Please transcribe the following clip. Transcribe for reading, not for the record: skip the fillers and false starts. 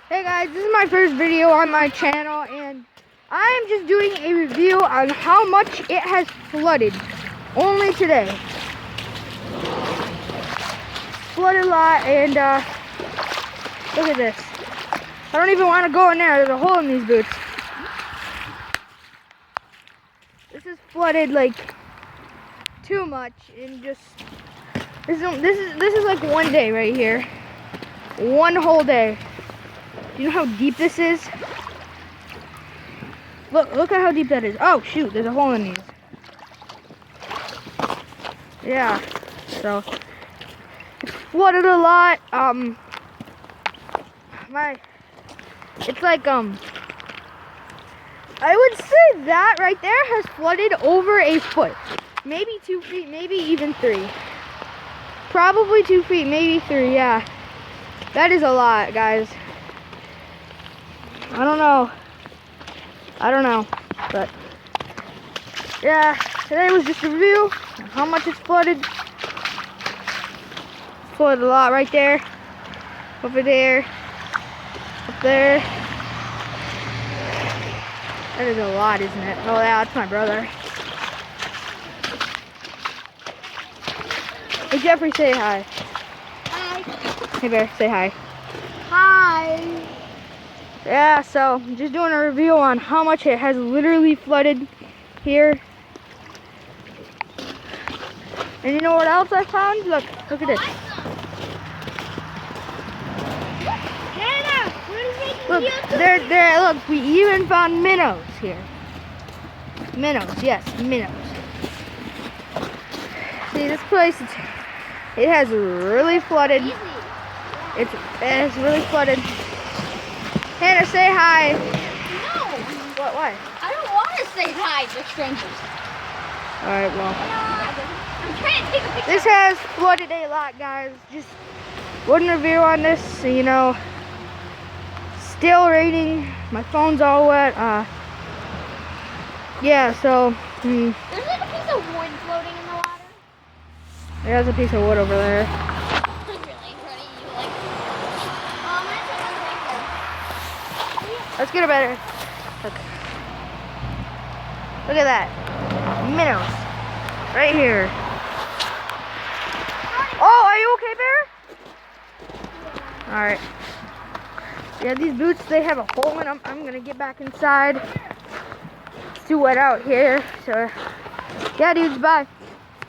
Hey guys, this is my first video on my channel and I am just doing a review on how much it has flooded only today. Flooded a lot and look at this. I don't even want to go in there, there's a hole in these boots. This is flooded like too much and just this is like one day right here. One whole day. Do you know how deep this is? Look at how deep that is. Oh shoot, there's a hole in these. Yeah, so it's flooded a lot. It's like I would say that right there has flooded over a foot, maybe 2 feet, maybe even 3. Probably 2 feet, maybe 3. Yeah, that is a lot, guys. I don't know, but yeah, today was just a review on how much it's flooded. It's flooded a lot right there, over there, up there. That is a lot, isn't it? Oh yeah, that's my brother. Hey Jeffrey, say hi. Hi. Hey Bear, say hi. Hi. Yeah, so I'm just doing a review on how much it has literally flooded here. And you know what else I found? Look at this. Hannah, what Look, is there, look, we even found minnows here. Minnows, yes, minnows. See, this place, it has really flooded. It has really flooded. Hannah, say hi. No. What, why? I don't want to say hi to strangers. Alright, well. I'm trying to take a picture. This has flooded a lot, guys. Just wouldn't review on this, you know. Still raining. My phone's all wet. Yeah, so. There's like a piece of wood floating in the water. There's a piece of wood over there. Really? Ready? You like? I'm gonna take a picture. Let's get a better look. Look at that. Minnows. Right here. Oh, are you okay, Bear? Alright. Yeah, these boots, they have a hole in them. I'm gonna get back inside. It's too wet out here. So, yeah, dudes, bye.